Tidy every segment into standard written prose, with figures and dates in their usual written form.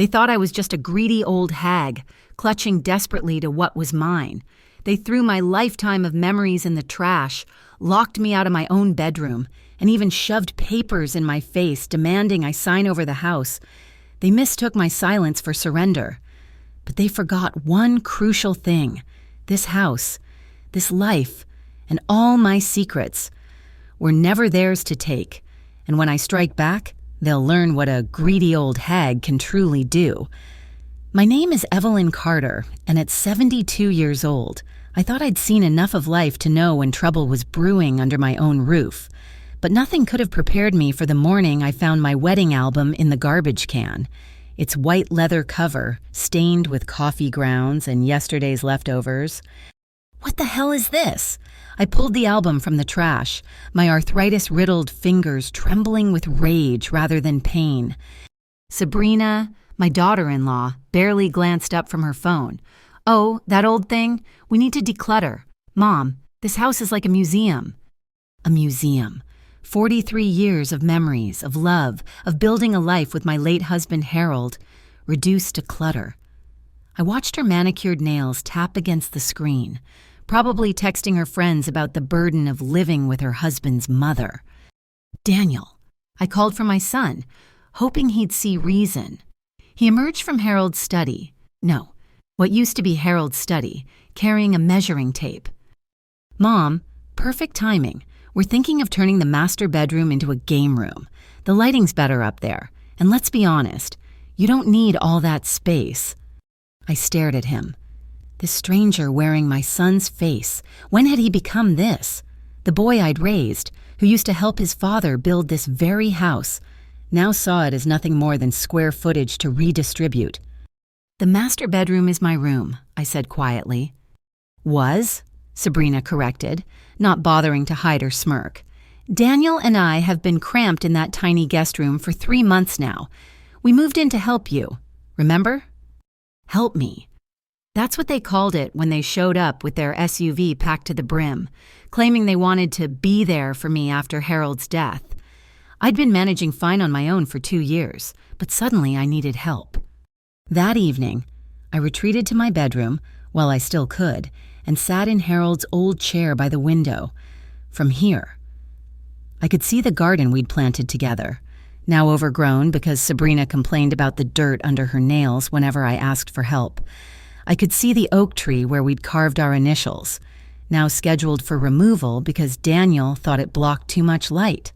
They thought I was just a greedy old hag, clutching desperately to what was mine. They threw my lifetime of memories in the trash, locked me out of my own bedroom, and even shoved papers in my face demanding I sign over the house. They mistook my silence for surrender. But they forgot one crucial thing. This house, this life, and all my secrets were never theirs to take. And when I strike back, they'll learn what a greedy old hag can truly do. My name is Evelyn Carter, and at 72 years old, I thought I'd seen enough of life to know when trouble was brewing under my own roof. But nothing could have prepared me for the morning I found my wedding album in the garbage can. Its white leather cover, stained with coffee grounds and yesterday's leftovers. What the hell is this? I pulled the album from the trash, my arthritis-riddled fingers trembling with rage rather than pain. Sabrina, my daughter-in-law, barely glanced up from her phone. "Oh, that old thing? We need to declutter. Mom, this house is like a museum." A museum. 43 years of memories, of love, of building a life with my late husband Harold, reduced to clutter. I watched her manicured nails tap against the screen, probably texting her friends about the burden of living with her husband's mother. Daniel. I called for my son, hoping he'd see reason. He emerged from Harold's study. No, what used to be Harold's study, carrying a measuring tape. "Mom, perfect timing. We're thinking of turning the master bedroom into a game room. The lighting's better up there. And let's be honest, you don't need all that space." I stared at him. This stranger wearing my son's face, when had he become this? The boy I'd raised, who used to help his father build this very house, now saw it as nothing more than square footage to redistribute. "The master bedroom is my room," I said quietly. "Was?" Sabrina corrected, not bothering to hide her smirk. "Daniel and I have been cramped in that tiny guest room for 3 months now. We moved in to help you. Remember?" Help me. That's what they called it when they showed up with their SUV packed to the brim, claiming they wanted to be there for me after Harold's death. I'd been managing fine on my own for 2 years, but suddenly I needed help. That evening, I retreated to my bedroom, while I still could, and sat in Harold's old chair by the window. From here, I could see the garden we'd planted together, now overgrown because Sabrina complained about the dirt under her nails whenever I asked for help. I could see the oak tree where we'd carved our initials, now scheduled for removal because Daniel thought it blocked too much light.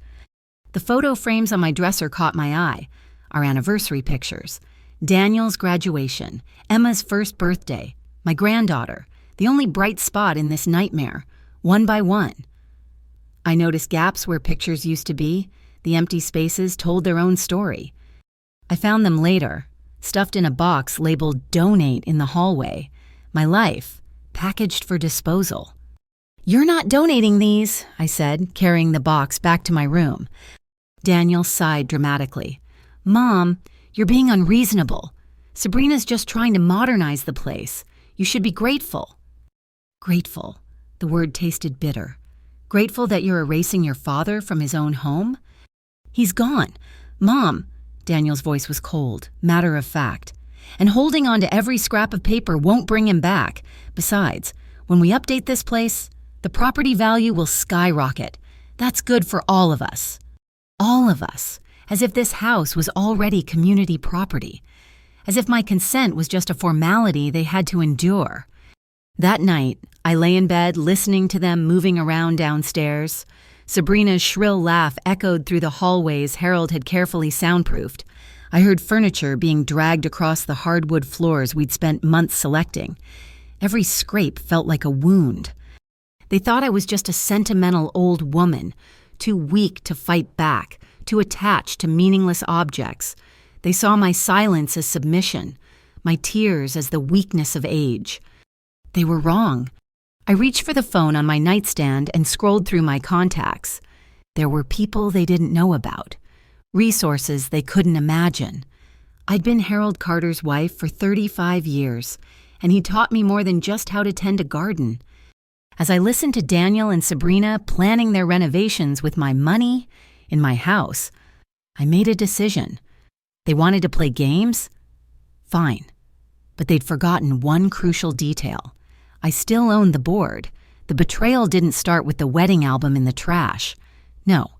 The photo frames on my dresser caught my eye, our anniversary pictures, Daniel's graduation, Emma's first birthday, my granddaughter, the only bright spot in this nightmare, one by one. I noticed gaps where pictures used to be. The empty spaces told their own story. I found them later, stuffed in a box labeled "Donate" in the hallway. My life, packaged for disposal. "You're not donating these," I said, carrying the box back to my room. Daniel sighed dramatically. "Mom, you're being unreasonable. Sabrina's just trying to modernize the place. You should be grateful." Grateful. The word tasted bitter. Grateful that you're erasing your father from his own home? "He's gone. Mom," Daniel's voice was cold, matter of fact. "And holding on to every scrap of paper won't bring him back. Besides, when we update this place, the property value will skyrocket. That's good for all of us." All of us. As if this house was already community property. As if my consent was just a formality they had to endure. That night, I lay in bed listening to them moving around downstairs. Sabrina's shrill laugh echoed through the hallways Harold had carefully soundproofed. I heard furniture being dragged across the hardwood floors we'd spent months selecting. Every scrape felt like a wound. They thought I was just a sentimental old woman, too weak to fight back, too attached to meaningless objects. They saw my silence as submission, my tears as the weakness of age. They were wrong. I reached for the phone on my nightstand and scrolled through my contacts. There were people they didn't know about, resources they couldn't imagine. I'd been Harold Carter's wife for 35 years, and he taught me more than just how to tend a garden. As I listened to Daniel and Sabrina planning their renovations with my money in my house, I made a decision. They wanted to play games? Fine. But they'd forgotten one crucial detail. I still owned the board. The betrayal didn't start with the wedding album in the trash. No,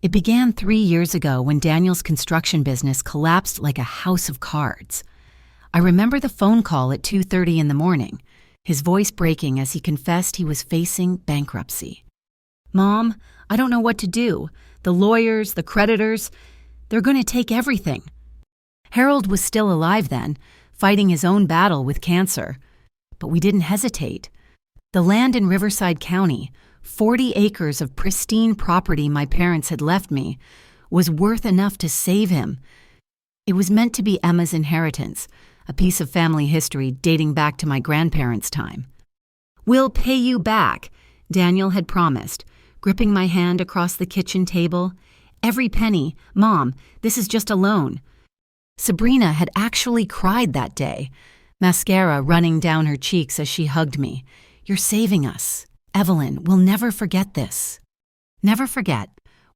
it began 3 years ago when Daniel's construction business collapsed like a house of cards. I remember the phone call at 2:30 in the morning, his voice breaking as he confessed he was facing bankruptcy. "Mom, I don't know what to do. The lawyers, the creditors, they're going to take everything." Harold was still alive then, fighting his own battle with cancer. But we didn't hesitate. The land in Riverside County, 40 acres of pristine property my parents had left me, was worth enough to save him. It was meant to be Emma's inheritance, a piece of family history dating back to my grandparents' time. "We'll pay you back," Daniel had promised, gripping my hand across the kitchen table. "Every penny. Mom, this is just a loan." Sabrina had actually cried that day, mascara running down her cheeks as she hugged me. "You're saving us. Evelyn, we'll never forget this." Never forget.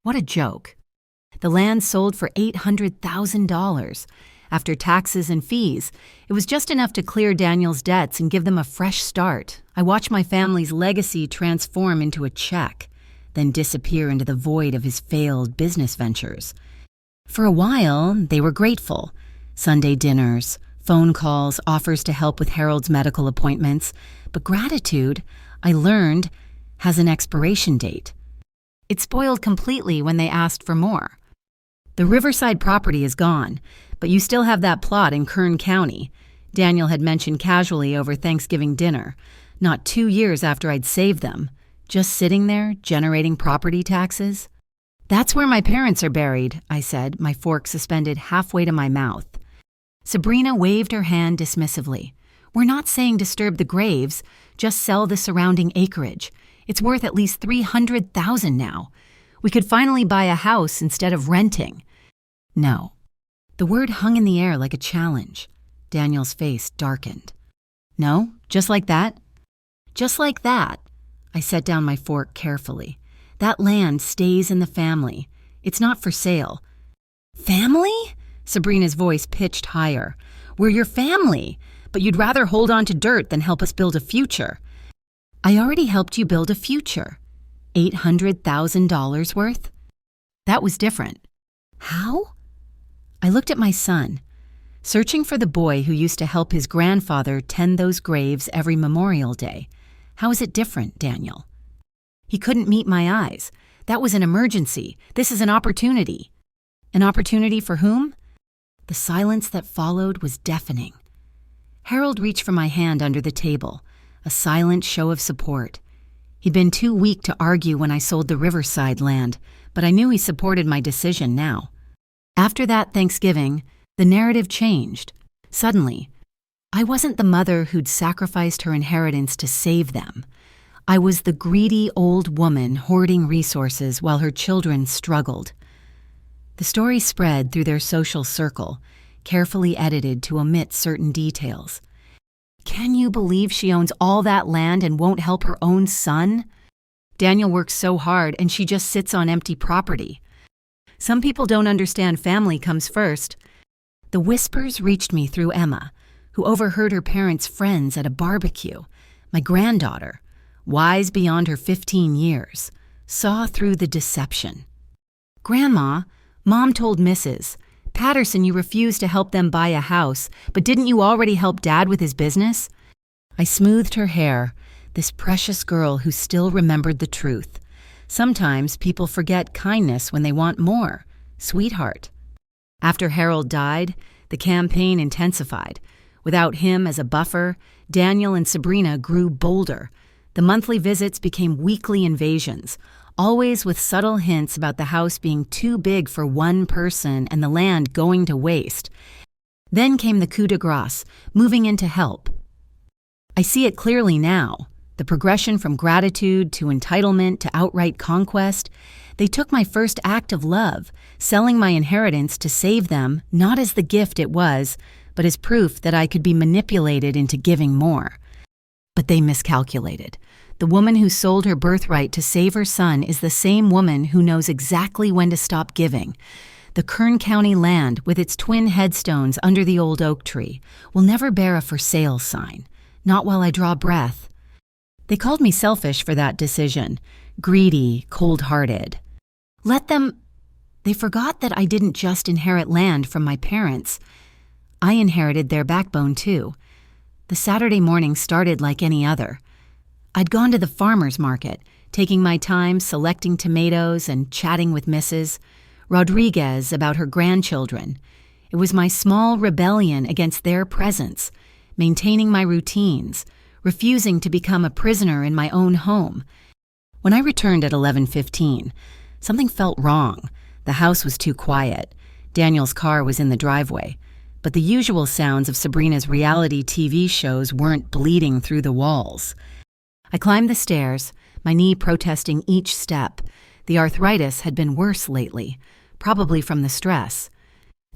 What a joke. The land sold for $800,000. After taxes and fees, it was just enough to clear Daniel's debts and give them a fresh start. I watched my family's legacy transform into a check, then disappear into the void of his failed business ventures. For a while, they were grateful. Sunday dinners, phone calls, offers to help with Harold's medical appointments. But gratitude, I learned, has an expiration date. It spoiled completely when they asked for more. "The Riverside property is gone, but you still have that plot in Kern County," Daniel had mentioned casually over Thanksgiving dinner, not 2 years after I'd saved them, just sitting there generating property taxes. "That's where my parents are buried," I said, my fork suspended halfway to my mouth. Sabrina waved her hand dismissively. "We're not saying disturb the graves, just sell the surrounding acreage. It's worth at least $300,000 now. We could finally buy a house instead of renting." No. The word hung in the air like a challenge. Daniel's face darkened. "No? Just like that?" "Just like that." I set down my fork carefully. "That land stays in the family. It's not for sale." "Family?" Sabrina's voice pitched higher. "We're your family, but you'd rather hold on to dirt than help us build a future." "I already helped you build a future. $800,000 worth?" That was different. "How?" I looked at my son, searching for the boy who used to help his grandfather tend those graves every Memorial Day. "How is it different, Daniel?" He couldn't meet my eyes. "That was an emergency. This is an opportunity." An opportunity for whom? The silence that followed was deafening. Harold reached for my hand under the table, a silent show of support. He'd been too weak to argue when I sold the Riverside land, but I knew he supported my decision now. After that Thanksgiving, the narrative changed. Suddenly, I wasn't the mother who'd sacrificed her inheritance to save them. I was the greedy old woman hoarding resources while her children struggled. The story spread through their social circle, carefully edited to omit certain details. "Can you believe she owns all that land and won't help her own son? Daniel works so hard and she just sits on empty property. Some people don't understand family comes first." The whispers reached me through Emma, who overheard her parents' friends at a barbecue. My granddaughter, wise beyond her 15 years, saw through the deception. "Grandma, Mom told Mrs. Patterson you refused to help them buy a house, but didn't you already help Dad with his business?" I smoothed her hair, this precious girl who still remembered the truth. Sometimes people forget kindness when they want more. Sweetheart. After Harold died, the campaign intensified. Without him as a buffer, Daniel and Sabrina grew bolder. The monthly visits became weekly invasions, always with subtle hints about the house being too big for one person and the land going to waste. Then came the coup de grace, moving in to help. I see it clearly now. The progression from gratitude to entitlement to outright conquest. They took my first act of love, selling my inheritance to save them, not as the gift it was, but as proof that I could be manipulated into giving more. But they miscalculated. The woman who sold her birthright to save her son is the same woman who knows exactly when to stop giving. The Kern County land, with its twin headstones under the old oak tree, will never bear a for sale sign. Not while I draw breath. They called me selfish for that decision. Greedy, cold-hearted. Let them... They forgot that I didn't just inherit land from my parents. I inherited their backbone, too. The Saturday morning started like any other. I'd gone to the farmer's market, taking my time selecting tomatoes and chatting with Mrs. Rodriguez about her grandchildren. It was my small rebellion against their presence, maintaining my routines, refusing to become a prisoner in my own home. When I returned at 11:15, something felt wrong. The house was too quiet. Daniel's car was in the driveway, but the usual sounds of Sabrina's reality TV shows weren't bleeding through the walls. I climbed the stairs, my knee protesting each step. The arthritis had been worse lately, probably from the stress.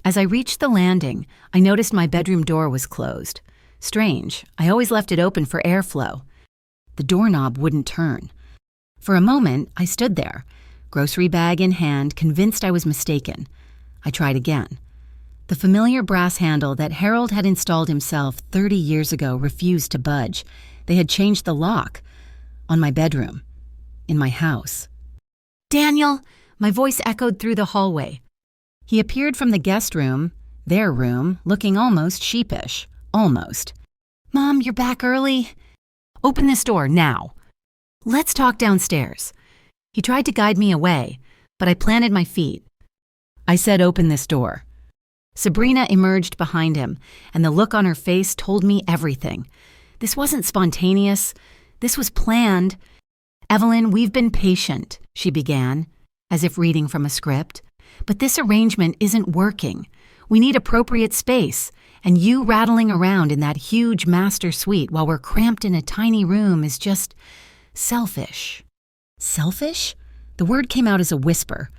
As I reached the landing, I noticed my bedroom door was closed. Strange, I always left it open for airflow. The doorknob wouldn't turn. For a moment, I stood there, grocery bag in hand, convinced I was mistaken. I tried again. The familiar brass handle that Harold had installed himself 30 years ago refused to budge. They had changed the lock. On my bedroom. In my house. "Daniel!" My voice echoed through the hallway. He appeared from the guest room, their room, looking almost sheepish. Almost. "Mom, you're back early?" "Open this door, now." "Let's talk downstairs." He tried to guide me away, but I planted my feet. I said, "Open this door." Sabrina emerged behind him, and the look on her face told me everything. This wasn't spontaneous. This was planned. "Evelyn, we've been patient," she began, as if reading from a script. "But this arrangement isn't working. We need appropriate space, and you rattling around in that huge master suite while we're cramped in a tiny room is just selfish." Selfish? The word came out as a whisper.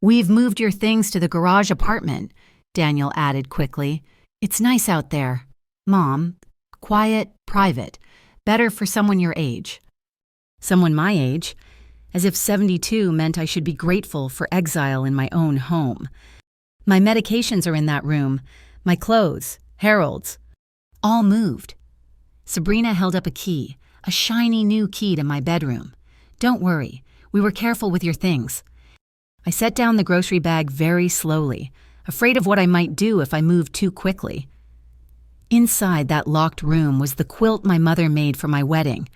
"We've moved your things to the garage apartment," Daniel added quickly. "It's nice out there. Mom, quiet, private. Better for someone your age." Someone my age? As if 72 meant I should be grateful for exile in my own home. "My medications are in that room. My clothes, Harold's. All moved." Sabrina held up a key, a shiny new key to my bedroom. "Don't worry, we were careful with your things." I set down the grocery bag very slowly, afraid of what I might do if I moved too quickly. Inside that locked room was the quilt my mother made for my wedding,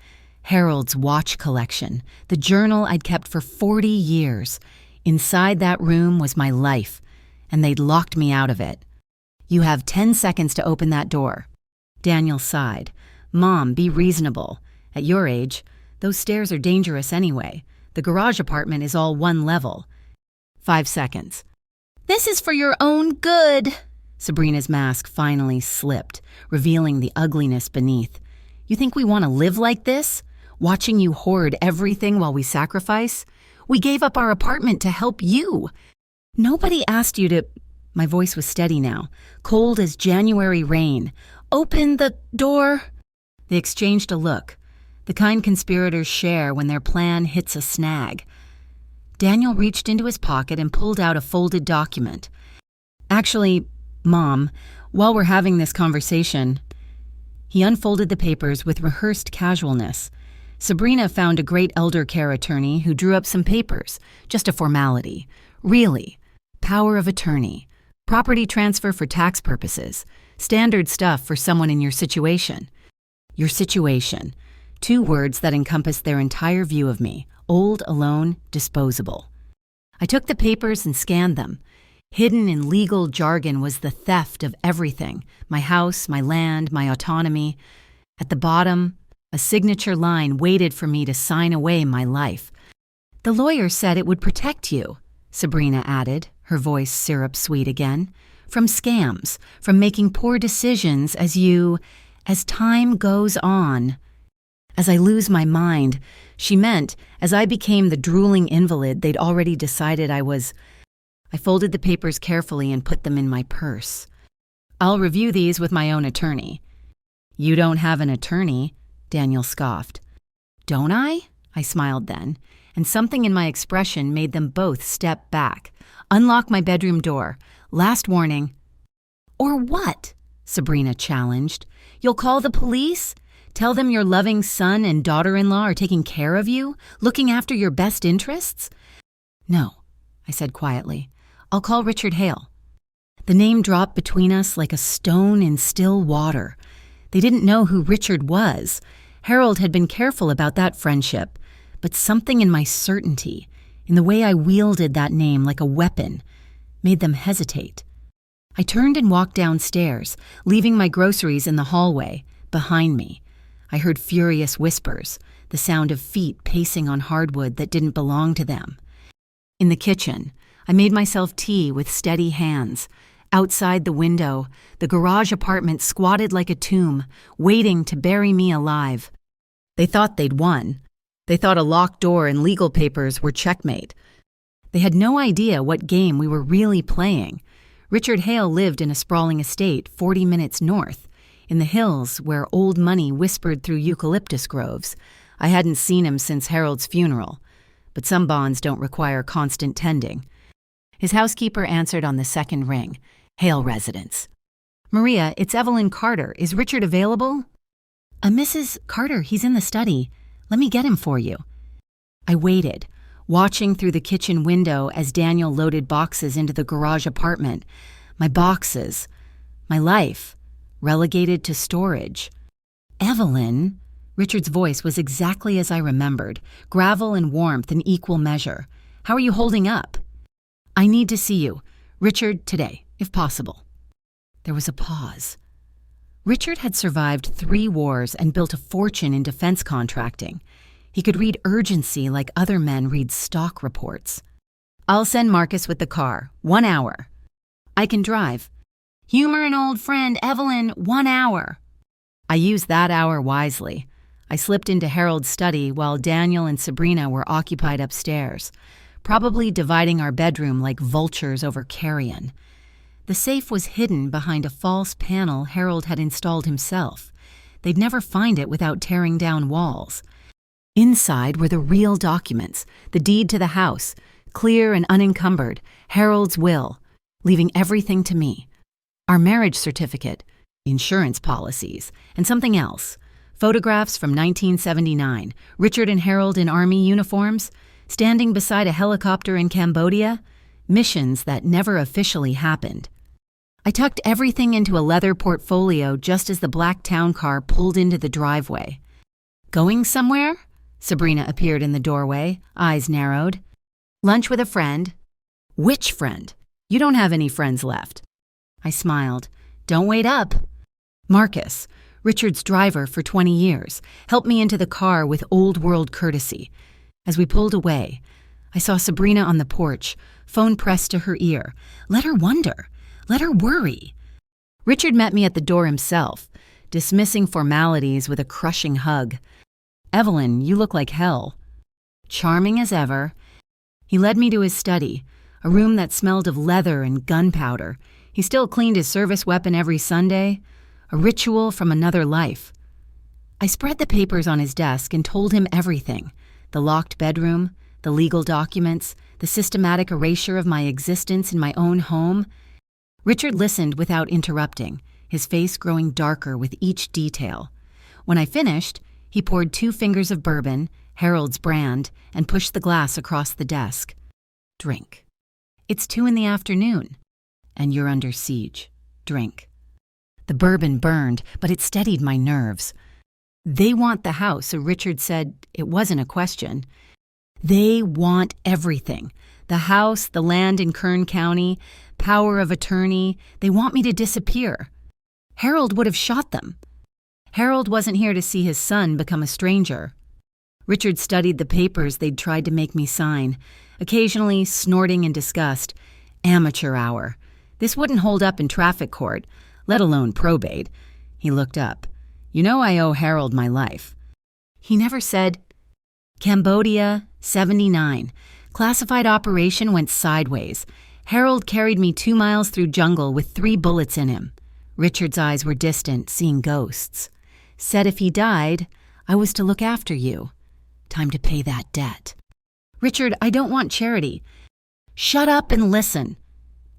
Harold's watch collection, the journal I'd kept for 40 years. Inside that room was my life, and they'd locked me out of it. "You have 10 seconds to open that door." Daniel sighed. "Mom, be reasonable. At your age, those stairs are dangerous anyway. The garage apartment is all one level." 5 seconds. "This is for your own good." Sabrina's mask finally slipped, revealing the ugliness beneath. "You think we want to live like this? Watching you hoard everything while we sacrifice? We gave up our apartment to help you. Nobody asked you to..." My voice was steady now, cold as January rain. "Open the door." They exchanged a look, the kind conspirators share when their plan hits a snag. Daniel reached into his pocket and pulled out a folded document. "Actually, Mom, while we're having this conversation..." He unfolded the papers with rehearsed casualness. Sabrina found a great elder care attorney who drew up some papers, just a formality. Really, power of attorney, property transfer for tax purposes, standard stuff for someone in your situation. Your situation. 2 words that encompassed their entire view of me, old, alone, disposable. I took the papers and scanned them. Hidden in legal jargon was the theft of everything, my house, my land, my autonomy. At the bottom, a signature line waited for me to sign away my life. "The lawyer said it would protect you," Sabrina added, her voice syrup-sweet again. "From scams, from making poor decisions as time goes on." As I lose my mind, she meant as I became the drooling invalid they'd already decided I was. I folded the papers carefully and put them in my purse. "I'll review these with my own attorney." "You don't have an attorney," Daniel scoffed. "Don't I?" I smiled then, and something in my expression made them both step back. Unlock my bedroom door. Last warning. Or what? Sabrina challenged. You'll call the police? Tell them your loving son and daughter-in-law are taking care of you, looking after your best interests? No, I said quietly. I'll call Richard Hale. The name dropped between us like a stone in still water. They didn't know who Richard was. Harold had been careful about that friendship, but something in my certainty, in the way I wielded that name like a weapon, made them hesitate. I turned and walked downstairs, leaving my groceries in the hallway, behind me. I heard furious whispers, the sound of feet pacing on hardwood that didn't belong to them. In the kitchen, I made myself tea with steady hands. Outside the window, the garage apartment squatted like a tomb, waiting to bury me alive. They thought they'd won. They thought a locked door and legal papers were checkmate. They had no idea what game we were really playing. Richard Hale lived in a sprawling estate 40 minutes north, in the hills where old money whispered through eucalyptus groves. I hadn't seen him since Harold's funeral, but some bonds don't require constant tending. His housekeeper answered on the second ring. Hale residence. Maria, it's Evelyn Carter. Is Richard available? Mrs. Carter, he's in the study. Let me get him for you. I waited, watching through the kitchen window as Daniel loaded boxes into the garage apartment. My boxes, my life, relegated to storage. Evelyn? Richard's voice was exactly as I remembered, gravel and warmth in equal measure. How are you holding up? I need to see you. Richard, today, if possible. There was a pause. Richard had survived 3 wars and built a fortune in defense contracting. He could read urgency like other men read stock reports. I'll send Marcus with the car. 1 hour. I can drive. Humor an old friend, Evelyn, 1 hour. I used that hour wisely. I slipped into Harold's study while Daniel and Sabrina were occupied upstairs, probably dividing our bedroom like vultures over carrion. The safe was hidden behind a false panel Harold had installed himself. They'd never find it without tearing down walls. Inside were the real documents, the deed to the house, clear and unencumbered, Harold's will, leaving everything to me. Our marriage certificate, insurance policies, and something else. Photographs from 1979, Richard and Harold in army uniforms, standing beside a helicopter in Cambodia, missions that never officially happened. I tucked everything into a leather portfolio just as the black town car pulled into the driveway. Going somewhere? Sabrina appeared in the doorway, eyes narrowed. Lunch with a friend. Which friend? You don't have any friends left. I smiled. Don't wait up. Marcus, Richard's driver for 20 years, helped me into the car with old-world courtesy. As we pulled away, I saw Sabrina on the porch, phone pressed to her ear. Let her wonder. Let her worry. Richard met me at the door himself, dismissing formalities with a crushing hug. Evelyn, you look like hell. Charming as ever. He led me to his study, a room that smelled of leather and gunpowder. He still cleaned his service weapon every Sunday, a ritual from another life. I spread the papers on his desk and told him everything. The locked bedroom, the legal documents, the systematic erasure of my existence in my own home. Richard listened without interrupting, his face growing darker with each detail. When I finished, he poured 2 fingers of bourbon, Harold's brand, and pushed the glass across the desk. Drink. It's 2 p.m, and you're under siege. Drink. The bourbon burned, but it steadied my nerves. They want the house, so Richard said it wasn't a question. They want everything. The house, the land in Kern County, power of attorney. They want me to disappear. Harold would have shot them. Harold wasn't here to see his son become a stranger. Richard studied the papers they'd tried to make me sign, occasionally snorting in disgust. Amateur hour. This wouldn't hold up in traffic court, let alone probate. He looked up. You know I owe Harold my life. He never said. Cambodia, 79. Classified operation went sideways. Harold carried me 2 miles through jungle with 3 bullets in him. Richard's eyes were distant, seeing ghosts. Said if he died, I was to look after you. Time to pay that debt. Richard, I don't want charity. Shut up and listen.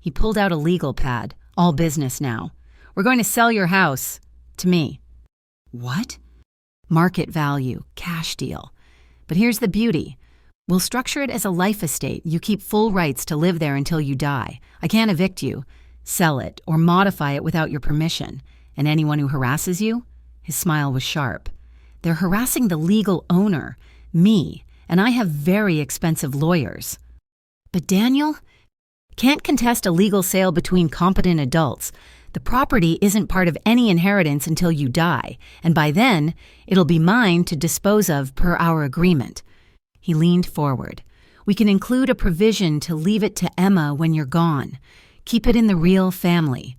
He pulled out a legal pad. All business now. We're going to sell your house. To me. What? Market value, cash deal. But here's the beauty. We'll structure it as a life estate. You keep full rights to live there until you die. I can't evict you, sell it, or modify it without your permission. And anyone who harasses you? His smile was sharp. They're harassing the legal owner, me, and I have very expensive lawyers. But Daniel can't contest a legal sale between competent adults. The property isn't part of any inheritance until you die, and by then, it'll be mine to dispose of per our agreement. He leaned forward. We can include a provision to leave it to Emma when you're gone. Keep it in the real family.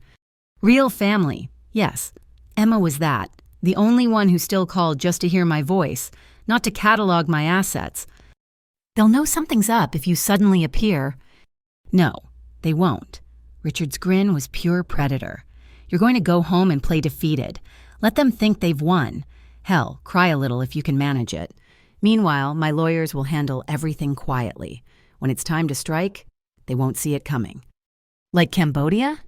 Real family, yes. Emma was that. The only one who still called just to hear my voice, not to catalog my assets. They'll know something's up if you suddenly appear. No, they won't. Richard's grin was pure predator. You're going to go home and play defeated. Let them think they've won. Hell, cry a little if you can manage it. Meanwhile, my lawyers will handle everything quietly. When it's time to strike, they won't see it coming. Like Cambodia?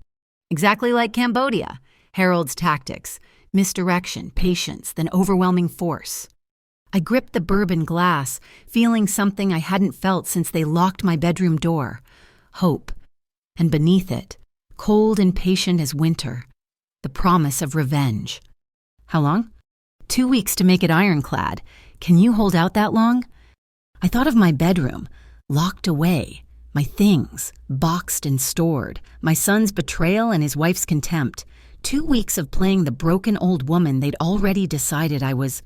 Exactly like Cambodia. Harold's tactics. Misdirection, patience, then overwhelming force. I gripped the bourbon glass, feeling something I hadn't felt since they locked my bedroom door. Hope. And beneath it, cold and patient as winter, the promise of revenge. How long? 2 weeks to make it ironclad. Can you hold out that long? I thought of my bedroom, locked away, my things, boxed and stored, my son's betrayal and his wife's contempt. 2 weeks of playing the broken old woman they'd already decided I was.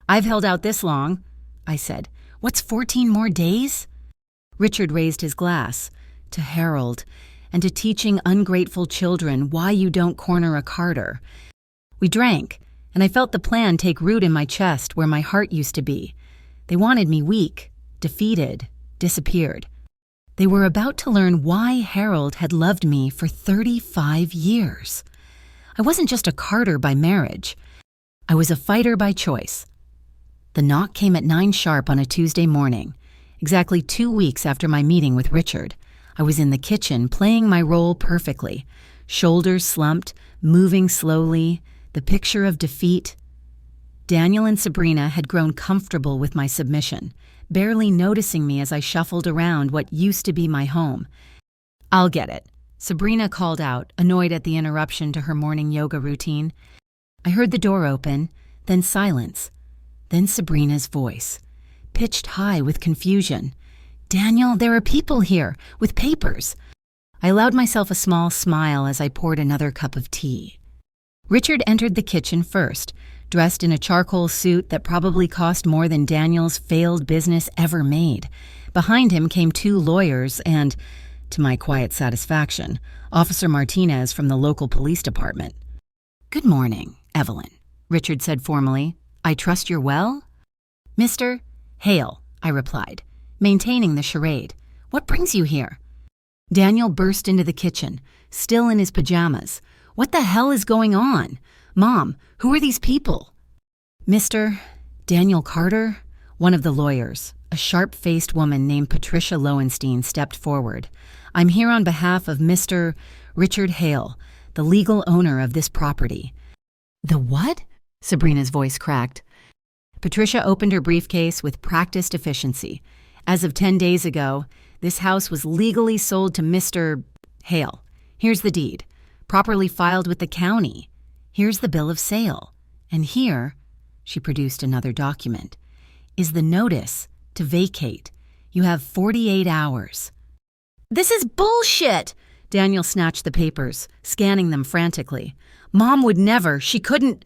I've held out this long, I said. What's 14 more days? Richard raised his glass. To Harold, and to teaching ungrateful children why you don't corner a Carter. We drank, and I felt the plan take root in my chest where my heart used to be. They wanted me weak, defeated, disappeared. They were about to learn why Harold had loved me for 35 years. I wasn't just a Carter by marriage. I was a fighter by choice. The knock came at 9 sharp on a Tuesday morning, exactly 2 weeks after my meeting with Richard. I was in the kitchen, playing my role perfectly. Shoulders slumped, moving slowly, the picture of defeat. Daniel and Sabrina had grown comfortable with my submission, barely noticing me as I shuffled around what used to be my home. I'll get it, Sabrina called out, annoyed at the interruption to her morning yoga routine. I heard the door open, then silence, then Sabrina's voice, pitched high with confusion. Daniel, there are people here, with papers. I allowed myself a small smile as I poured another cup of tea. Richard entered the kitchen first, dressed in a charcoal suit that probably cost more than Daniel's failed business ever made. Behind him came 2 lawyers and, to my quiet satisfaction, Officer Martinez from the local police department. Good morning, Evelyn, Richard said formally. I trust you're well? Mr. Hale, I replied, maintaining the charade. What brings you here? Daniel burst into the kitchen, still in his pajamas. What the hell is going on? Mom, who are these people? Mr. Daniel Carter, one of the lawyers, a sharp-faced woman named Patricia Lowenstein, stepped forward. I'm here on behalf of Mr. Richard Hale, the legal owner of this property. The what? Sabrina's voice cracked. Patricia opened her briefcase with practiced efficiency. As of 10 days ago, this house was legally sold to Mr. Hale. Here's the deed, properly filed with the county. Here's the bill of sale. And here, she produced another document, is the notice to vacate. You have 48 hours. This is bullshit! Daniel snatched the papers, scanning them frantically. Mom would never, she couldn't.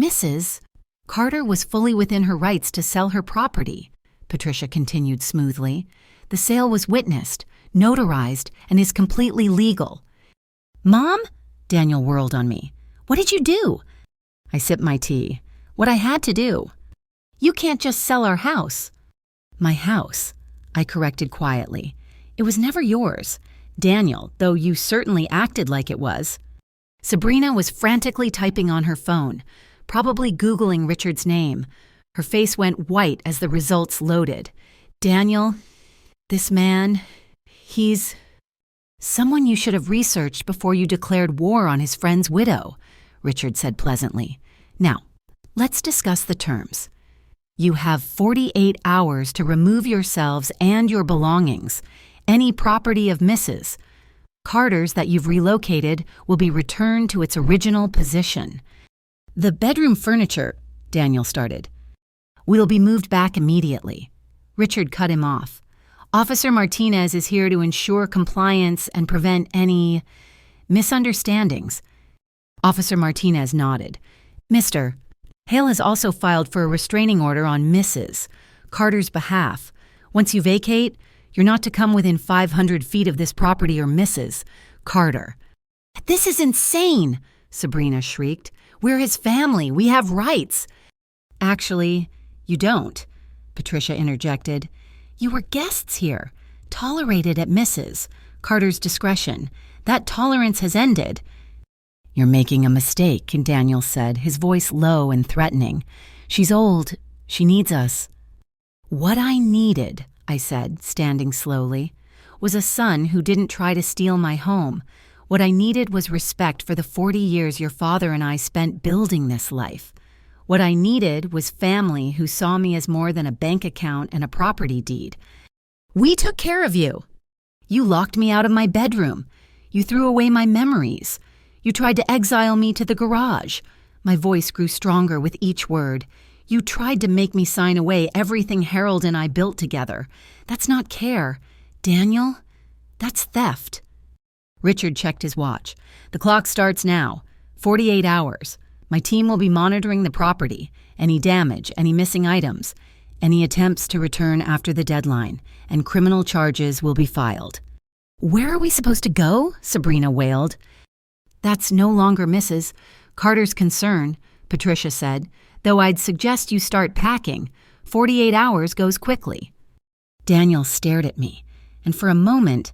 Mrs. Carter was fully within her rights to sell her property, Patricia continued smoothly. The sale was witnessed, notarized, and is completely legal. Mom? Daniel whirled on me. What did you do? I sipped my tea. What I had to do. You can't just sell our house. My house, I corrected quietly. It was never yours. Daniel, though you certainly acted like it was. Sabrina was frantically typing on her phone, probably Googling Richard's name. Her face went white as the results loaded. Daniel, this man, he's someone you should have researched before you declared war on his friend's widow, Richard said pleasantly. Now, let's discuss the terms. You have 48 hours to remove yourselves and your belongings. Any property of Mrs. Carter's that you've relocated will be returned to its original position. The bedroom furniture, Daniel started. We'll be moved back immediately. Richard cut him off. Officer Martinez is here to ensure compliance and prevent any misunderstandings. Officer Martinez nodded. Mr. Hale has also filed for a restraining order on Mrs. Carter's behalf. Once you vacate, you're not to come within 500 feet of this property or Mrs. Carter. This is insane, Sabrina shrieked. We're his family. We have rights. Actually, you don't, Patricia interjected. You were guests here, tolerated at Mrs. Carter's discretion. That tolerance has ended. You're making a mistake, Daniel said, his voice low and threatening. She's old. She needs us. What I needed, I said, standing slowly, was a son who didn't try to steal my home. What I needed was respect for the 40 years your father and I spent building this life. What I needed was family who saw me as more than a bank account and a property deed. We took care of you. You locked me out of my bedroom. You threw away my memories. You tried to exile me to the garage. My voice grew stronger with each word. You tried to make me sign away everything Harold and I built together. That's not care. Daniel, that's theft. Richard checked his watch. The clock starts now. 48 hours. My team will be monitoring the property, any damage, any missing items, any attempts to return after the deadline, and criminal charges will be filed. Where are we supposed to go? Sabrina wailed. That's no longer Mrs. Carter's concern, Patricia said, though I'd suggest you start packing. 48 hours goes quickly. Daniel stared at me, and for a moment,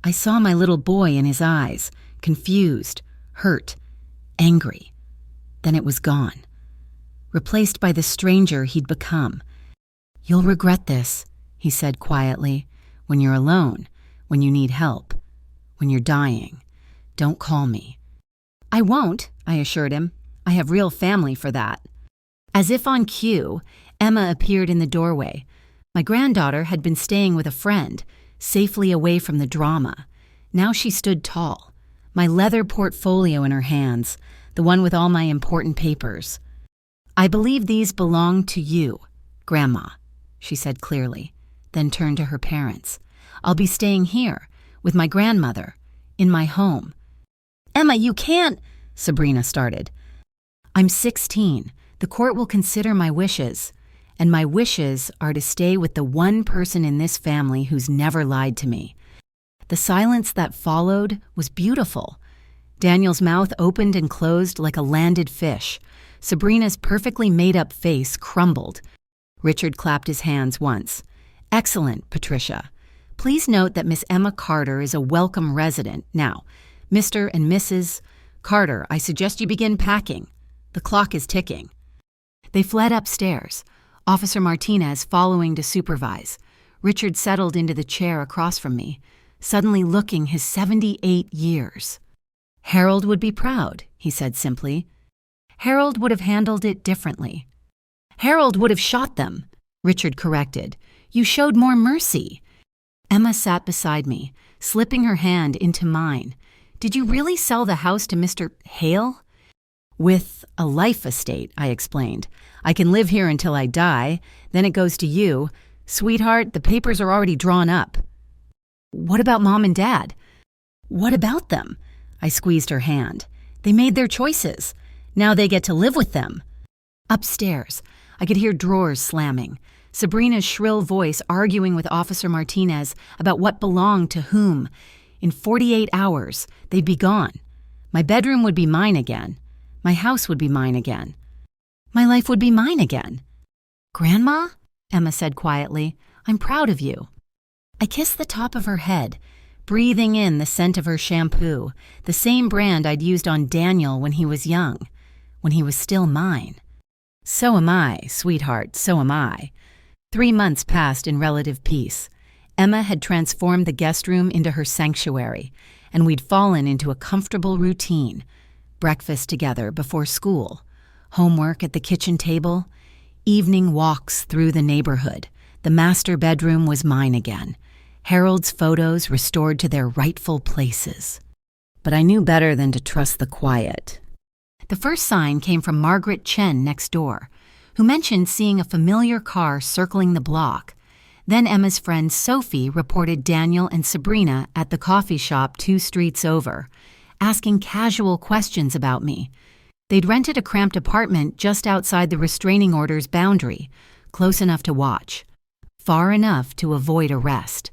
I saw my little boy in his eyes, confused, hurt, angry. Then it was gone, replaced by the stranger he'd become. You'll regret this, he said quietly. When you're alone, when you need help, when you're dying, don't call me. I won't, I assured him. I have real family for that. As if on cue, Emma appeared in the doorway. My granddaughter had been staying with a friend, safely away from the drama. Now she stood tall, my leather portfolio in her hands, the one with all my important papers. I believe these belong to you, Grandma, she said clearly, then turned to her parents. I'll be staying here, with my grandmother, in my home. Emma, you can't, Sabrina started. I'm 16. The court will consider my wishes, and my wishes are to stay with the one person in this family who's never lied to me. The silence that followed was beautiful. Daniel's mouth opened and closed like a landed fish. Sabrina's perfectly made-up face crumbled. Richard clapped his hands once. Excellent, Patricia. Please note that Miss Emma Carter is a welcome resident. Now, Mr. and Mrs. Carter, I suggest you begin packing. The clock is ticking. They fled upstairs, Officer Martinez following to supervise. Richard settled into the chair across from me, suddenly looking his 78 years. Harold would be proud, he said simply. Harold would have handled it differently. Harold would have shot them, Richard corrected. You showed more mercy. Emma sat beside me, slipping her hand into mine. Did you really sell the house to Mr. Hale? With a life estate, I explained. I can live here until I die, then it goes to you. Sweetheart, the papers are already drawn up. What about Mom and Dad? What about them? I squeezed her hand. They made their choices. Now they get to live with them. Upstairs, I could hear drawers slamming. Sabrina's shrill voice arguing with Officer Martinez about what belonged to whom. In 48 hours, they'd be gone. My bedroom would be mine again. My house would be mine again. My life would be mine again. Grandma? Emma said quietly, I'm proud of you. I kissed the top of her head, breathing in the scent of her shampoo, the same brand I'd used on Daniel when he was young, when he was still mine. So am I, sweetheart, so am I. 3 months passed in relative peace. Emma had transformed the guest room into her sanctuary, and we'd fallen into a comfortable routine. Breakfast together before school, homework at the kitchen table, evening walks through the neighborhood. The master bedroom was mine again. Harold's photos restored to their rightful places. But I knew better than to trust the quiet. The first sign came from Margaret Chen next door, who mentioned seeing a familiar car circling the block. Then Emma's friend Sophie reported Daniel and Sabrina at the coffee shop 2 streets over, asking casual questions about me. They'd rented a cramped apartment just outside the restraining order's boundary, close enough to watch, far enough to avoid arrest.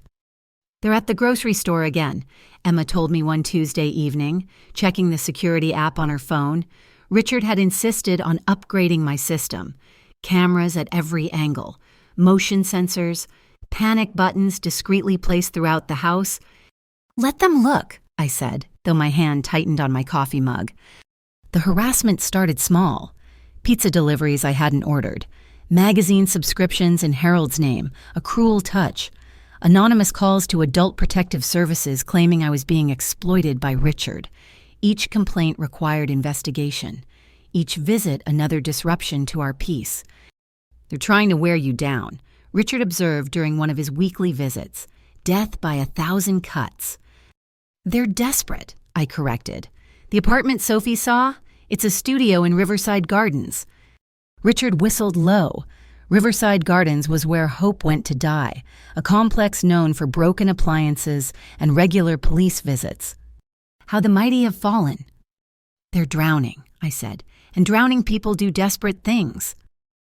They're at the grocery store again, Emma told me one Tuesday evening, checking the security app on her phone. Richard had insisted on upgrading my system. Cameras at every angle, motion sensors, panic buttons discreetly placed throughout the house. "Let them look," I said, though my hand tightened on my coffee mug. The harassment started small. Pizza deliveries I hadn't ordered, magazine subscriptions in Harold's name, a cruel touch, anonymous calls to Adult Protective Services claiming I was being exploited by Richard. Each complaint required investigation. Each visit another disruption to our peace. "They're trying to wear you down," Richard observed during one of his weekly visits. "Death by 1,000 cuts." "They're desperate," I corrected. "The apartment Sophie saw? It's a studio in Riverside Gardens." Richard whistled low. Riverside Gardens was where Hope went to die, a complex known for broken appliances and regular police visits. "How the mighty have fallen." "They're drowning," I said, "and drowning people do desperate things."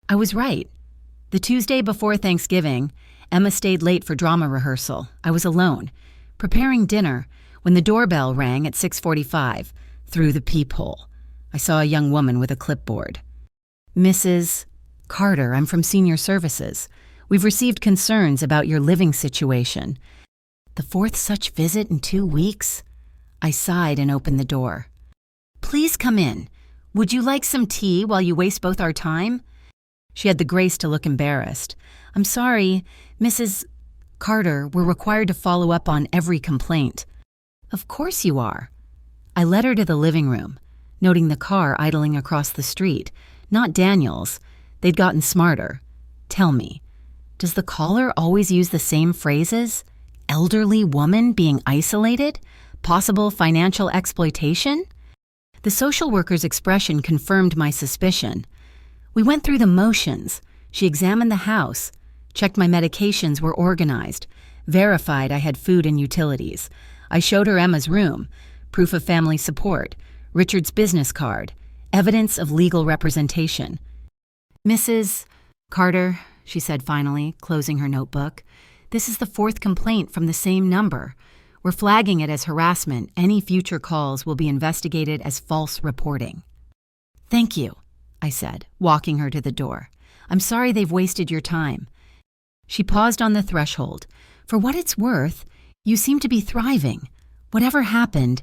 I was right. The Tuesday before Thanksgiving, Emma stayed late for drama rehearsal. I was alone, preparing dinner, when the doorbell rang at 6:45, through the peephole. I saw a young woman with a clipboard. "Mrs. Carter, I'm from Senior Services. We've received concerns about your living situation." The 4th such visit in 2 weeks? I sighed and opened the door. "Please come in. Would you like some tea while you waste both our time?" She had the grace to look embarrassed. "I'm sorry, Mrs. Carter, we're required to follow up on every complaint." "Of course you are." I led her to the living room, noting the car idling across the street, not Daniel's. They'd gotten smarter. "Tell me, does the caller always use the same phrases? Elderly woman being isolated? Possible financial exploitation?" The social worker's expression confirmed my suspicion. We went through the motions. She examined the house, checked my medications were organized, verified I had food and utilities. I showed her Emma's room, proof of family support, Richard's business card, evidence of legal representation. "Mrs. Carter," she said finally, closing her notebook, "this is the 4th complaint from the same number. We're flagging it as harassment. Any future calls will be investigated as false reporting." "Thank you," I said, walking her to the door. "I'm sorry they've wasted your time." She paused on the threshold. "For what it's worth, you seem to be thriving. Whatever happened,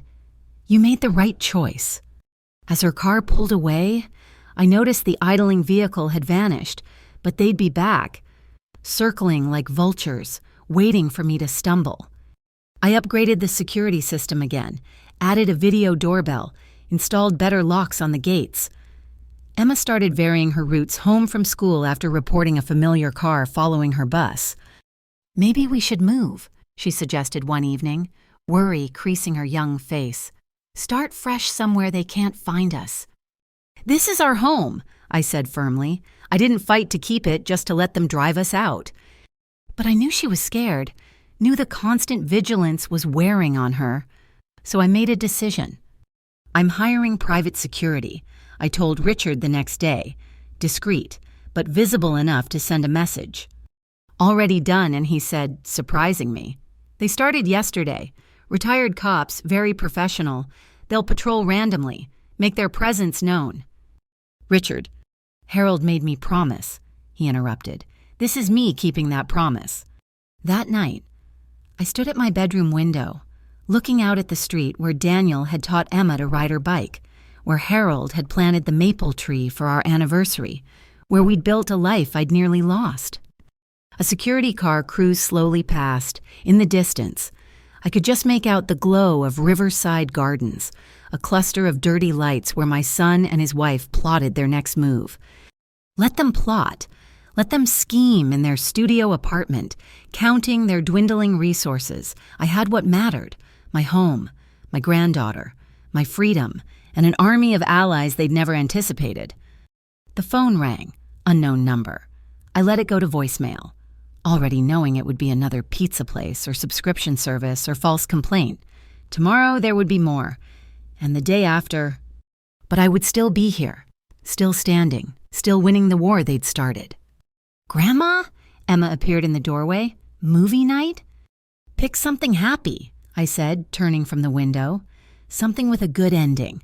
you made the right choice." As her car pulled away, I noticed the idling vehicle had vanished, but they'd be back, circling like vultures, waiting for me to stumble. I upgraded the security system again, added a video doorbell, installed better locks on the gates. Emma started varying her routes home from school after reporting a familiar car following her bus. "Maybe we should move," she suggested one evening, worry creasing her young face. "Start fresh somewhere they can't find us." "This is our home," I said firmly. I didn't fight to keep it just to let them drive us out. But I knew she was scared, knew the constant vigilance was wearing on her. So I made a decision. "I'm hiring private security," I told Richard the next day, discreet, but visible enough to send a message. "Already done," and he said, surprising me. "They started yesterday. Retired cops, very professional. They'll patrol randomly, make their presence known." "Richard, Harold made me promise," he interrupted. "This is me keeping that promise." That night, I stood at my bedroom window, looking out at the street where Daniel had taught Emma to ride her bike, where Harold had planted the maple tree for our anniversary, where we'd built a life I'd nearly lost. A security car cruised slowly past. In the distance, I could just make out the glow of Riverside Gardens, a cluster of dirty lights where my son and his wife plotted their next move. Let them plot. Let them scheme in their studio apartment, counting their dwindling resources. I had what mattered: my home, my granddaughter, my freedom, and an army of allies they'd never anticipated. The phone rang. Unknown number. I let it go to voicemail, already knowing it would be another pizza place or subscription service or false complaint. Tomorrow there would be more, and the day after. But I would still be here, still standing, still winning the war they'd started. "Grandma?" Emma appeared in the doorway. "Movie night?" "Pick something happy," I said, turning from the window. "Something with a good ending."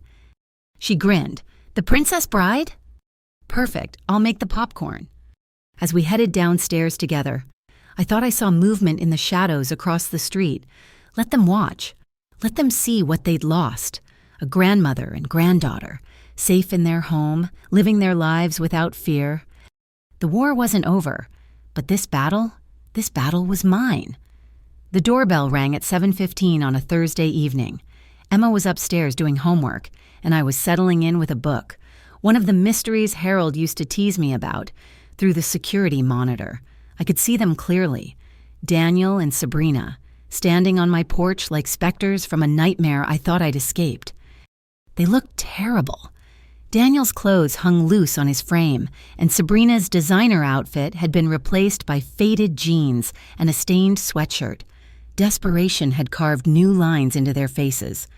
She grinned. "The Princess Bride?" "Perfect. I'll make the popcorn." As we headed downstairs together, I thought I saw movement in the shadows across the street. Let them watch. Let them see what they'd lost. A grandmother and granddaughter, safe in their home, living their lives without fear. The war wasn't over, but this battle was mine. The doorbell rang at 7:15 on a Thursday evening. Emma was upstairs doing homework, and I was settling in with a book, one of the mysteries Harold used to tease me about. Through the security monitor, I could see them clearly. Daniel and Sabrina, standing on my porch like specters from a nightmare I thought I'd escaped. They looked terrible. Daniel's clothes hung loose on his frame, and Sabrina's designer outfit had been replaced by faded jeans and a stained sweatshirt. Desperation had carved new lines into their faces.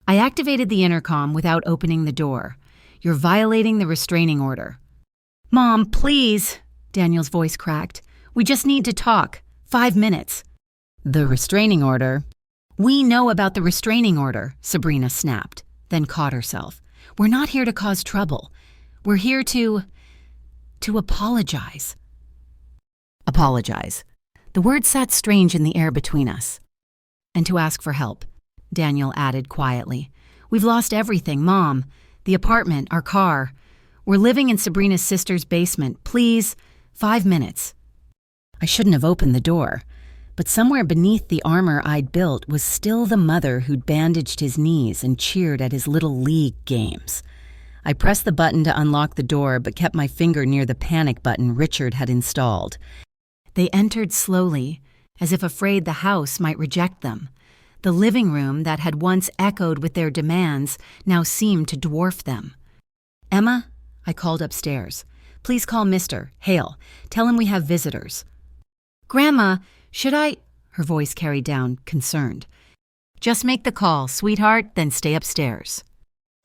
I activated the intercom without opening the door. "You're violating the restraining order." "Mom, please," Daniel's voice cracked. "We just need to talk. 5 minutes." "The restraining order?" "We know about the restraining order," Sabrina snapped, then caught herself. "We're not here to cause trouble. We're here to apologize." Apologize. The word sat strange in the air between us. "And to ask for help," Daniel added quietly. "We've lost everything, Mom. The apartment, our car. We're living in Sabrina's sister's basement. Please, 5 minutes." I shouldn't have opened the door, but somewhere beneath the armor I'd built was still the mother who'd bandaged his knees and cheered at his little league games. I pressed the button to unlock the door, but kept my finger near the panic button Richard had installed. They entered slowly, as if afraid the house might reject them. The living room that had once echoed with their demands now seemed to dwarf them. "Emma?" I called upstairs. "Please call Mr. Hale. Tell him we have visitors." "Grandma, should I?" Her voice carried down, concerned. "Just make the call, sweetheart, then stay upstairs."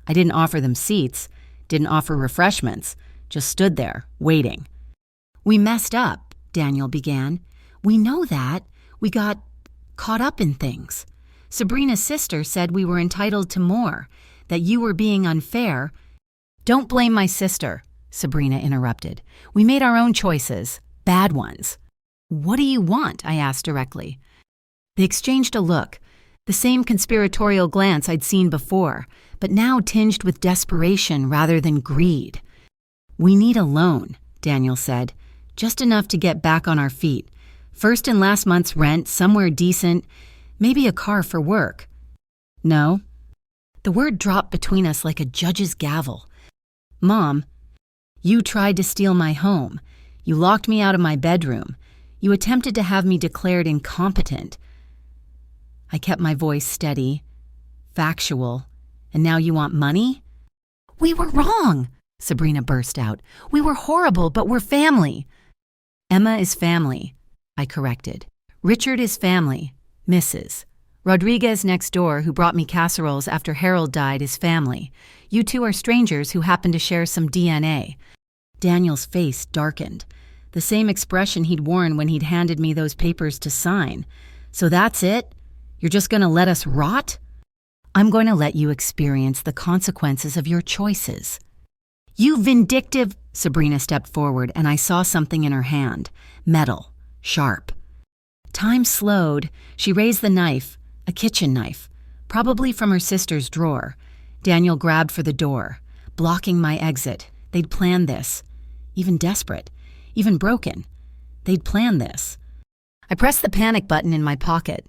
I didn't offer them seats, didn't offer refreshments, just stood there, waiting. "We messed up," Daniel began. "We know that. We got caught up in things. Sabrina's sister said we were entitled to more, that you were being unfair." "Don't blame my sister," Sabrina interrupted. "We made our own choices, bad ones." "What do you want?" I asked directly. They exchanged a look, the same conspiratorial glance I'd seen before, but now tinged with desperation rather than greed. "We need a loan," Daniel said, "just enough to get back on our feet. First and last month's rent, somewhere decent, maybe a car for work." "No?" The word dropped between us like a judge's gavel. "Mom, you tried to steal my home. You locked me out of my bedroom. You attempted to have me declared incompetent." I kept my voice steady, factual. "And now you want money?" "We were wrong," Sabrina burst out. "We were horrible, but we're family." "Emma is family," I corrected. "Richard is family, Mrs. Rodriguez next door, who brought me casseroles after Harold died, is family. You two are strangers who happen to share some DNA." Daniel's face darkened, the same expression he'd worn when he'd handed me those papers to sign. "So that's it? You're just going to let us rot?" "I'm going to let you experience the consequences of your choices." "You vindictive—" Sabrina stepped forward, and I saw something in her hand, metal, sharp. Time slowed. She raised the knife, a kitchen knife, probably from her sister's drawer. Daniel grabbed for the door, blocking my exit. They'd planned this. Even desperate, even broken. They'd planned this. I pressed the panic button in my pocket.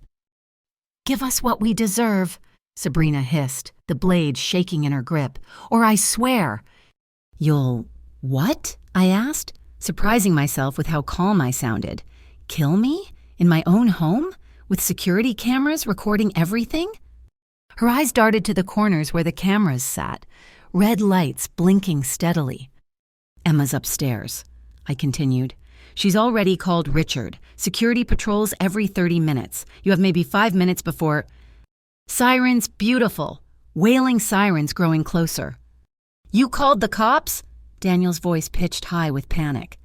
"Give us what we deserve," Sabrina hissed, the blade shaking in her grip. "Or I swear." "You'll what?" I asked, surprising myself with how calm I sounded. "Kill me? In my own home? With security cameras recording everything?" Her eyes darted to the corners where the cameras sat, red lights blinking steadily. "Emma's upstairs," I continued. "She's already called Richard. Security patrols every 30 minutes. You have maybe 5 minutes before—" Sirens, beautiful. Wailing sirens growing closer. "You called the cops?" Daniel's voice pitched high with panic.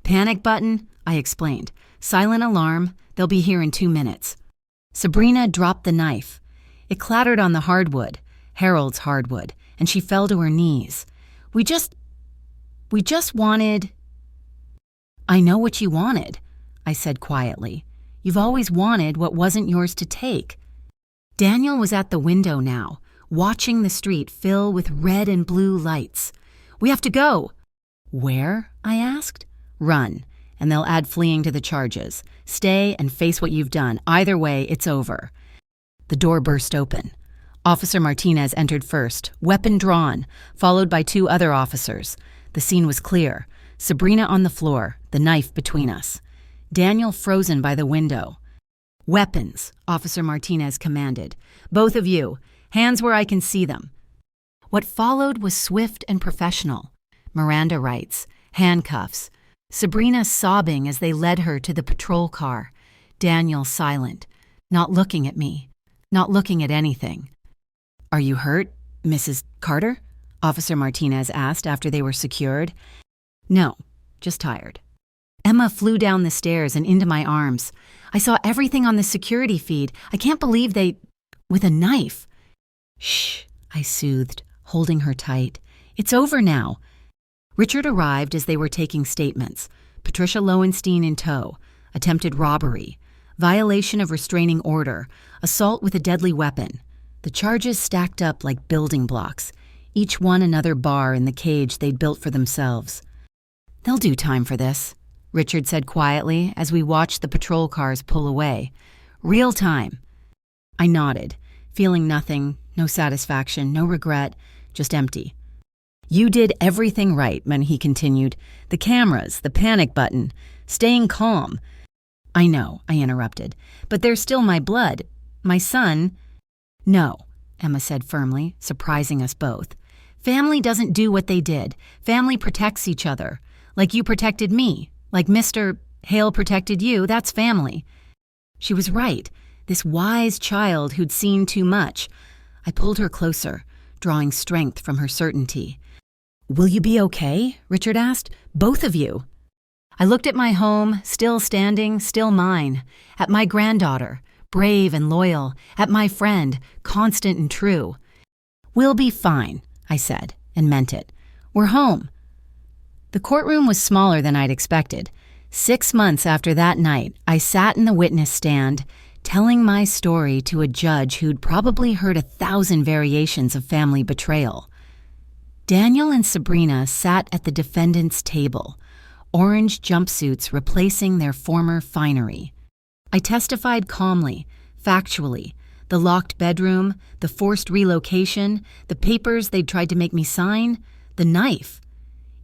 "Panic button," I explained. "Silent alarm. They'll be here in 2 minutes." Sabrina dropped the knife. It clattered on the hardwood, Harold's hardwood, and she fell to her knees. We just wanted—" "I know what you wanted," I said quietly. "You've always wanted what wasn't yours to take." Daniel was at the window now, watching the street fill with red and blue lights. "We have to go." "Where?" I asked. "Run, and they'll add fleeing to the charges. Stay and face what you've done. Either way, it's over." The door burst open. Officer Martinez entered first, weapon drawn, followed by 2 other officers. The scene was clear. Sabrina on the floor, the knife between us. Daniel frozen by the window. "Weapons," Officer Martinez commanded. "Both of you, hands where I can see them." What followed was swift and professional. Miranda rights, handcuffs. Sabrina sobbing as they led her to the patrol car. Daniel silent, not looking at me, not looking at anything. "Are you hurt, Mrs. Carter?" Officer Martinez asked after they were secured. "No, just tired." Emma flew down the stairs and into my arms. I saw everything on the security feed. I can't believe they... with a knife. "Shh," I soothed, holding her tight. "It's over now." Richard arrived as they were taking statements. Patricia Lowenstein in tow. Attempted robbery. Violation of restraining order. Assault with a deadly weapon. The charges stacked up like building blocks, each one another bar in the cage they'd built for themselves. "They'll do time for this," Richard said quietly as we watched the patrol cars pull away. "Real time." I nodded, feeling nothing, no satisfaction, no regret, just empty. "You did everything right," he continued. "The cameras, the panic button, staying calm." "I know," I interrupted, "but they're still my blood. My son—" "No," Emma said firmly, surprising us both. "Family doesn't do what they did. Family protects each other. Like you protected me. Like Mr. Hale protected you. That's family." She was right. This wise child who'd seen too much. I pulled her closer, drawing strength from her certainty. "Will you be okay?" Richard asked. "Both of you." I looked at my home, still standing, still mine. At my granddaughter, brave and loyal. At my friend, constant and true. "We'll be fine," I said, and meant it. "We're home." The courtroom was smaller than I'd expected. 6 months after that night, I sat in the witness stand, telling my story to a judge who'd probably heard 1,000 variations of family betrayal. Daniel and Sabrina sat at the defendant's table, orange jumpsuits replacing their former finery. I testified calmly, factually, the locked bedroom, the forced relocation, the papers they'd tried to make me sign, the knife.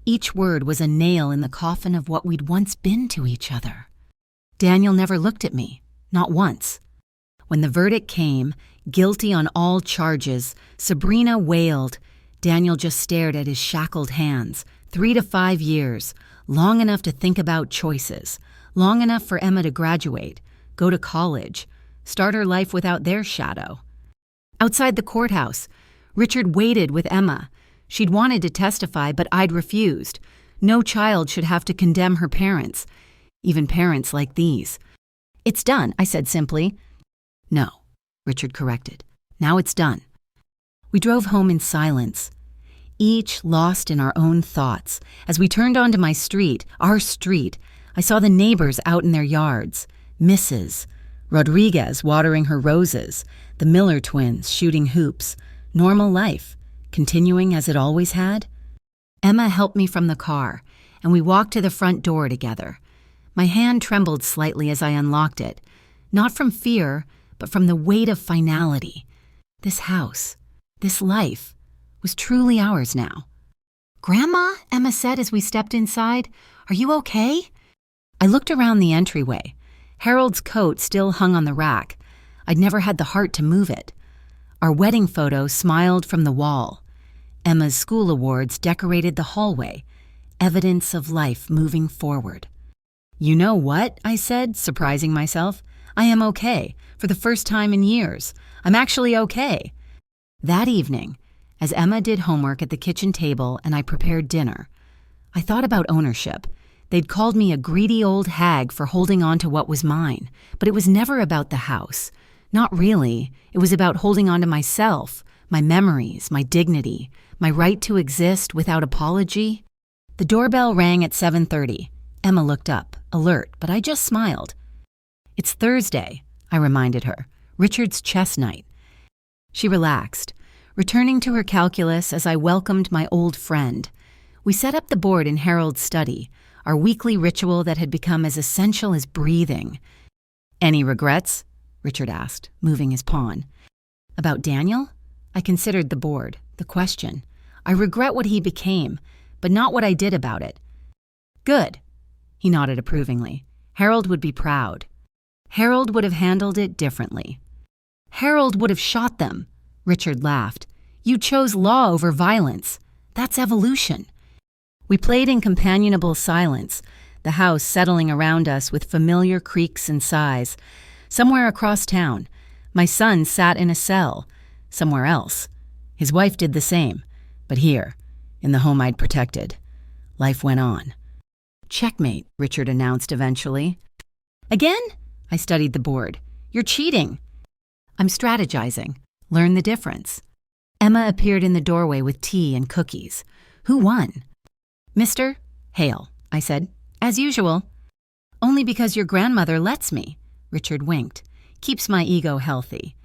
Each word was a nail in the coffin of what we'd once been to each other. Daniel never looked at me, not once. When the verdict came, guilty on all charges, Sabrina wailed. Daniel just stared at his shackled hands. 3 to 5 years, long enough to think about choices, long enough for Emma to graduate, go to college, start her life without their shadow. Outside the courthouse, Richard waited with Emma. She'd wanted to testify, but I'd refused. No child should have to condemn her parents, even parents like these. "It's done," I said simply. "No," Richard corrected. "Now it's done." We drove home in silence, each lost in our own thoughts. As we turned onto my street, our street, I saw the neighbors out in their yards. Mrs. Rodriguez watering her roses, the Miller twins shooting hoops. Normal life, continuing as it always had. Emma helped me from the car, and we walked to the front door together. My hand trembled slightly as I unlocked it, not from fear, but from the weight of finality. This house, this life, was truly ours now. "Grandma," Emma said as we stepped inside, "are you okay?" I looked around the entryway. Harold's coat still hung on the rack. I'd never had the heart to move it. Our wedding photo smiled from the wall. Emma's school awards decorated the hallway, evidence of life moving forward. "You know what?" I said, surprising myself. "I am okay, for the first time in years. I'm actually okay." That evening, as Emma did homework at the kitchen table and I prepared dinner, I thought about ownership. They'd called me a greedy old hag for holding on to what was mine, but it was never about the house. Not really. It was about holding on to myself, my memories, my dignity, my right to exist without apology. The doorbell rang at 7:30. Emma looked up, alert, but I just smiled. "It's Thursday," I reminded her. "Richard's chess night." She relaxed, returning to her calculus as I welcomed my old friend. We set up the board in Harold's study, our weekly ritual that had become as essential as breathing. "Any regrets?" Richard asked, moving his pawn. "About Daniel?" I considered the board, the question. "I regret what he became, but not what I did about it." "Good." He nodded approvingly. "Harold would be proud. Harold would have handled it differently." "Harold would have shot them." Richard laughed. "You chose law over violence. That's evolution." We played in companionable silence, the house settling around us with familiar creaks and sighs. Somewhere across town, my son sat in a cell. Somewhere else, his wife did the same. But here, in the home I'd protected, life went on. "Checkmate," Richard announced eventually. "Again?" I studied the board. "You're cheating." "I'm strategizing. Learn the difference." Emma appeared in the doorway with tea and cookies. "Who won?" "Mr. Hale," I said, "as usual." "Only because your grandmother lets me," Richard winked. "Keeps my ego healthy."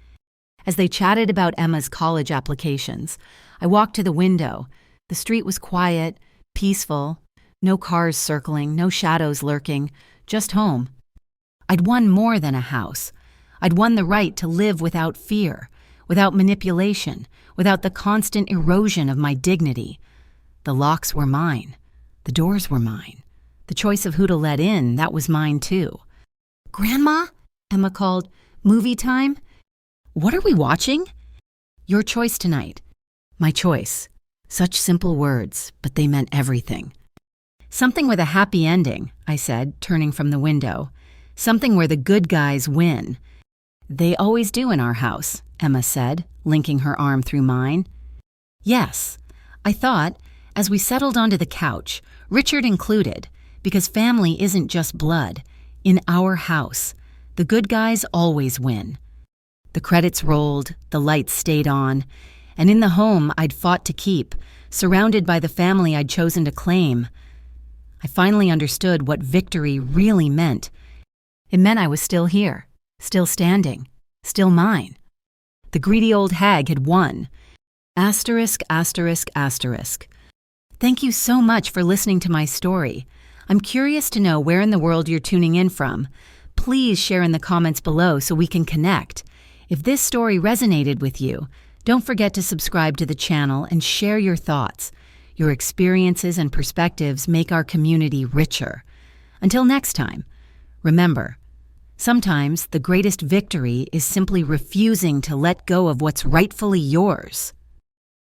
As they chatted about Emma's college applications, I walked to the window. The street was quiet, peaceful, no cars circling, no shadows lurking, just home. I'd won more than a house. I'd won the right to live without fear, without manipulation, without the constant erosion of my dignity. The locks were mine. The doors were mine. The choice of who to let in, that was mine too. "Grandma?" Emma called. "Movie time?" "What are we watching?" "Your choice tonight." My choice. Such simple words, but they meant everything. "Something with a happy ending," I said, turning from the window. "Something where the good guys win." "They always do in our house," Emma said, linking her arm through mine. "Yes," I thought, as we settled onto the couch, Richard included, because family isn't just blood. In our house, the good guys always win. The credits rolled, the lights stayed on, and in the home I'd fought to keep, surrounded by the family I'd chosen to claim, I finally understood what victory really meant. It meant I was still here, still standing, still mine. The greedy old hag had won. Asterisk, asterisk, asterisk. Thank you so much for listening to my story. I'm curious to know where in the world you're tuning in from. Please share in the comments below so we can connect. If this story resonated with you, don't forget to subscribe to the channel and share your thoughts. Your experiences and perspectives make our community richer. Until next time, remember, sometimes the greatest victory is simply refusing to let go of what's rightfully yours.